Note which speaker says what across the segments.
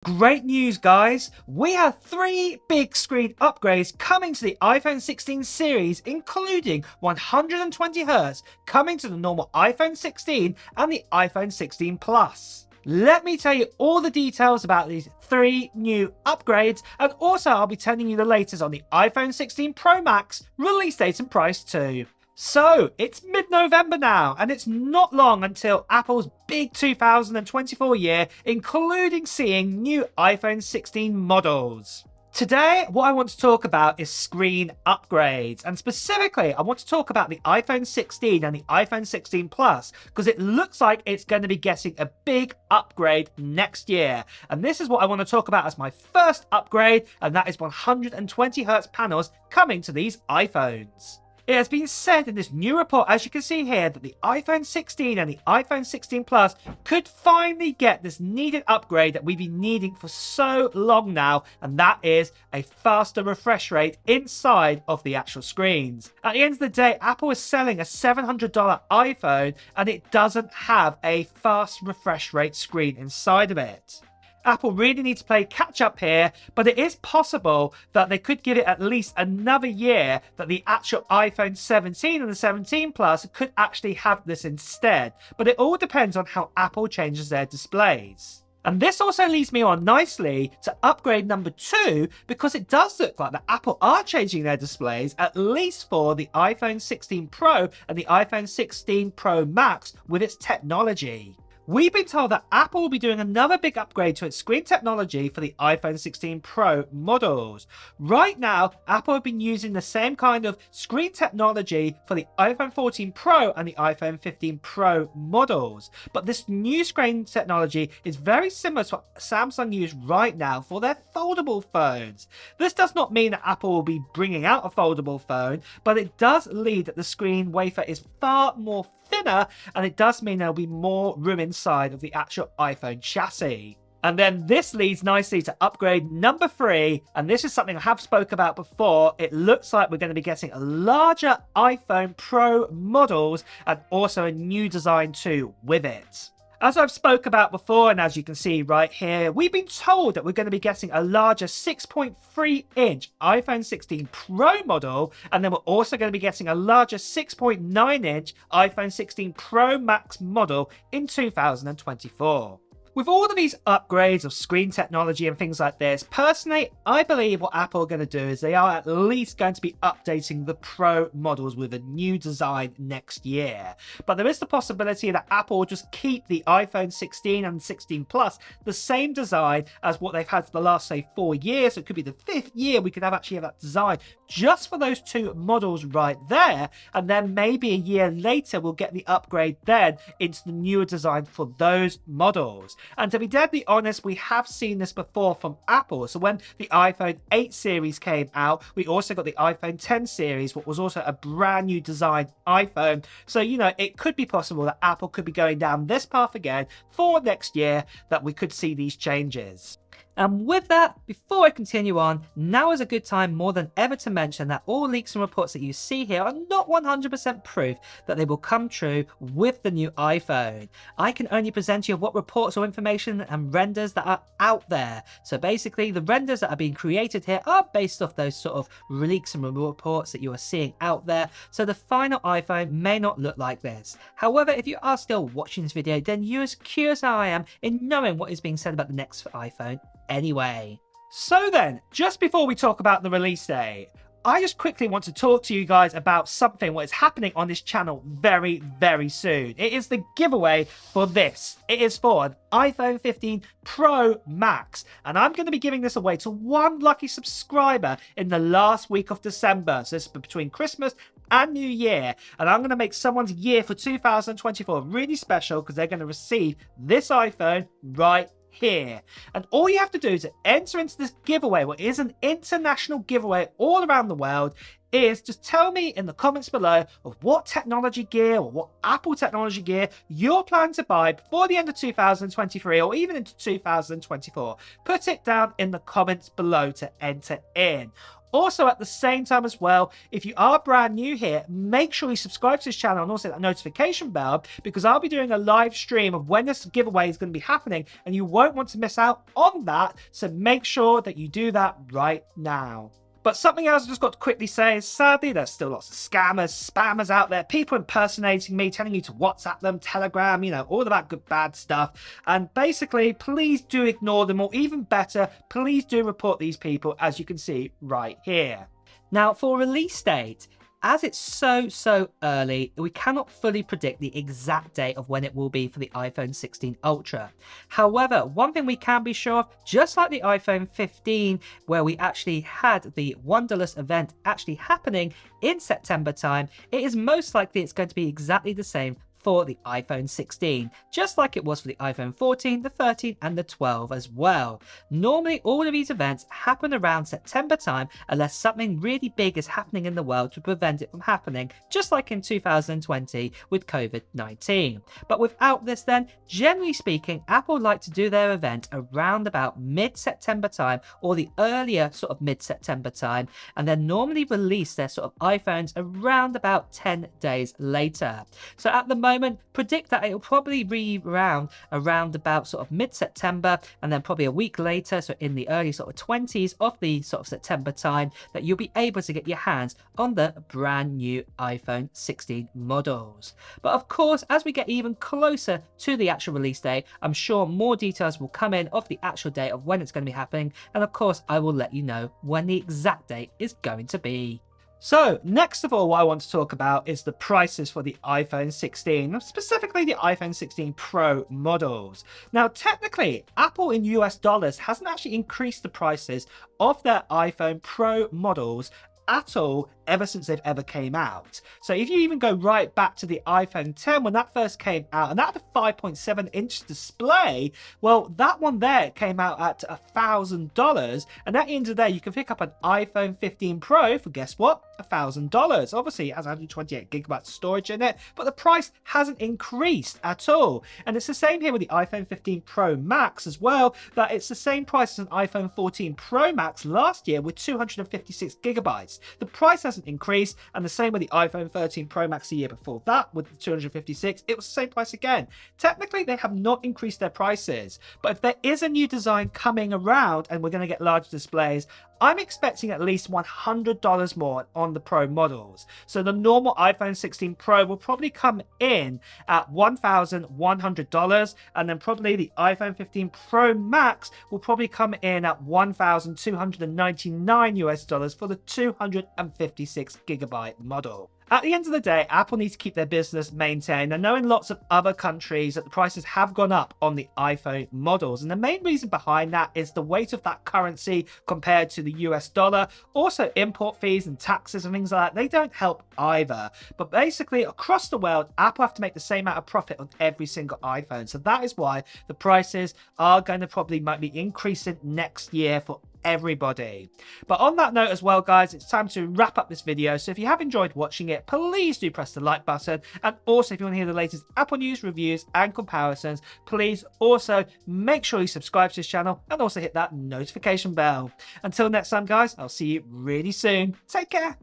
Speaker 1: Great news, guys! We have 3 big screen upgrades coming to the iPhone 16 series, including 120Hz coming to the normal iPhone 16 and the iPhone 16 Plus. Let me tell you all the details about these 3 new upgrades, and also I'll be telling you the latest on the iPhone 16 Pro Max release date and price too. So, it's mid-November now, and it's not long until Apple's big 2024 year, including seeing new iPhone 16 models. Today, what I want to talk about is screen upgrades, and specifically, I want to talk about the iPhone 16 and the iPhone 16 Plus, because it looks like it's going to be getting a big upgrade next year. And this is what I want to talk about as my first upgrade, and that is 120Hz panels coming to these iPhones. It has been said in this new report, as you can see here, that the iPhone 16 and the iPhone 16 Plus could finally get this needed upgrade that we've been needing for so long now, and that is a faster refresh rate inside of the actual screens. At the end of the day, Apple is selling a $700 iPhone and it doesn't have a fast refresh rate screen inside of it. Apple really needs to play catch up here, but it is possible that they could give it at least another year that the actual iPhone 17 and the 17 Plus could actually have this instead. But it all depends on how Apple changes their displays. And this also leads me on nicely to upgrade number 2, because it does look like that Apple are changing their displays, at least for the iPhone 16 Pro and the iPhone 16 Pro Max with its technology. We've been told that Apple will be doing another big upgrade to its screen technology for the iPhone 16 Pro models. Right now, Apple have been using the same kind of screen technology for the iPhone 14 Pro and the iPhone 15 Pro models. But this new screen technology is very similar to what Samsung use right now for their foldable phones. This does not mean that Apple will be bringing out a foldable phone, but it does lead that the screen wafer is far more thinner, and it does mean there'll be more room inside of the actual iPhone chassis. And then this leads nicely to upgrade number 3, and this is something I have spoke about before. It looks like we're going to be getting a larger iPhone Pro models and also a new design too with it. As I've spoke about before, and as you can see right here, we've been told that we're going to be getting a larger 6.3-inch iPhone 16 Pro model, and then we're also going to be getting a larger 6.9-inch iPhone 16 Pro Max model in 2024. With all of these upgrades of screen technology and things like this, personally, I believe what Apple are going to do is they are at least going to be updating the Pro models with a new design next year. But there is the possibility that Apple will just keep the iPhone 16 and 16 Plus the same design as what they've had for the last, say, 4 years. So it could be the 5th year we could actually have that design just for those 2 models right there. And then maybe a year later, we'll get the upgrade then into the newer design for those models. And to be deadly honest, we have seen this before from Apple. So when the iPhone 8 series came out, we also got the iPhone 10 series, what was also a brand new design iPhone. So, you know, it could be possible that Apple could be going down this path again for next year, that we could see these changes. And with that, before I continue on, now is a good time more than ever to mention that all leaks and reports that you see here are not 100% proof that they will come true with the new iPhone. I can only present you what reports or information and renders that are out there. So basically, the renders that are being created here are based off those sort of leaks and reports that you are seeing out there. So the final iPhone may not look like this. However, if you are still watching this video, then you're as curious as I am in knowing what is being said about the next iPhone anyway. So then, just before we talk about the release day, I just quickly want to talk to you guys about something what is happening on this channel very, very soon. It is the giveaway for this. It is for an iPhone 15 Pro Max, and I'm going to be giving this away to 1 lucky subscriber in the last week of December. So this is between Christmas and New Year, and I'm going to make someone's year for 2024 really special, because they're going to receive this iPhone right here. And all you have to do to enter into this giveaway, what is an international giveaway all around the world, is just tell me in the comments below of what technology gear or what Apple technology gear you're planning to buy before the end of 2023 or even into 2024. Put it down in the comments below to enter in. Also, at the same time as well, if you are brand new here, make sure you subscribe to this channel and also hit that notification bell, because I'll be doing a live stream of when this giveaway is going to be happening and you won't want to miss out on that. So make sure that you do that right now. But something else I just got to quickly say is, sadly, there's still lots of scammers, spammers out there, people impersonating me, telling you to WhatsApp them, Telegram, you know, all of that good, bad stuff. And basically, please do ignore them, or even better, please do report these people, as you can see right here. Now, for release date, as it's so early, we cannot fully predict the exact date of when it will be for the iPhone 16 Ultra. However, one thing we can be sure of, just like the iPhone 15, where we actually had the Wonderless event actually happening in September time, it is most likely it's going to be exactly the same for the iPhone 16, just like it was for the iPhone 14, the 13 and the 12 as well. Normally all of these events happen around September time unless something really big is happening in the world to prevent it from happening, just like in 2020 with COVID-19. But without this then, generally speaking, Apple like to do their event around about mid-September time or the earlier sort of mid-September time, and then normally release their sort of iPhones around about 10 days later. So at the moment, predict that it'll probably be around about sort of mid-September, and then probably a week later, so in the early sort of 20s of the sort of September time, that you'll be able to get your hands on the brand new iPhone 16 models. But of course, as we get even closer to the actual release date, I'm sure more details will come in of the actual date of when it's going to be happening, and of course I will let you know when the exact date is going to be. So next of all, what I want to talk about is the prices for the iPhone 16, specifically the iPhone 16 Pro models. Now, technically, Apple in US dollars hasn't actually increased the prices of their iPhone Pro models at all ever since they've ever came out. So if you even go right back to the iPhone 10 when that first came out, and that had a 5.7-inch display, well, that one there came out at $1,000, and at the end of the day you can pick up an iPhone 15 Pro for, guess what, $1,000. Obviously it has 128 gigabytes storage in it, but the price hasn't increased at all. And it's the same here with the iPhone 15 Pro Max as well, that it's the same price as an iPhone 14 Pro Max last year with 256 gigabytes. The price hasn't increased, and the same with the iPhone 13 Pro Max the year before that with the 256. It was the same price again. Technically, they have not increased their prices, but if there is a new design coming around and we're going to get large displays, I'm expecting at least $100 more on the Pro models. So the normal iPhone 16 Pro will probably come in at $1,100, and then probably the iPhone 15 Pro Max will probably come in at $1,299 US dollars for the 256 gigabyte model. At the end of the day, Apple needs to keep their business maintained. I know in lots of other countries that the prices have gone up on the iPhone models, and the main reason behind that is the weight of that currency compared to the US dollar. Also, import fees and taxes and things like that, they don't help either. But basically, across the world, Apple have to make the same amount of profit on every single iPhone. So that is why the prices are going to might be increasing next year for everybody. But on that note as well, guys, it's time to wrap up this video. So if you have enjoyed watching it, please do press the like button, and also if you want to hear the latest Apple news, reviews and comparisons, please also make sure you subscribe to this channel and also hit that notification bell. Until next time, guys, I'll see you really soon. Take care.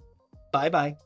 Speaker 1: Bye bye.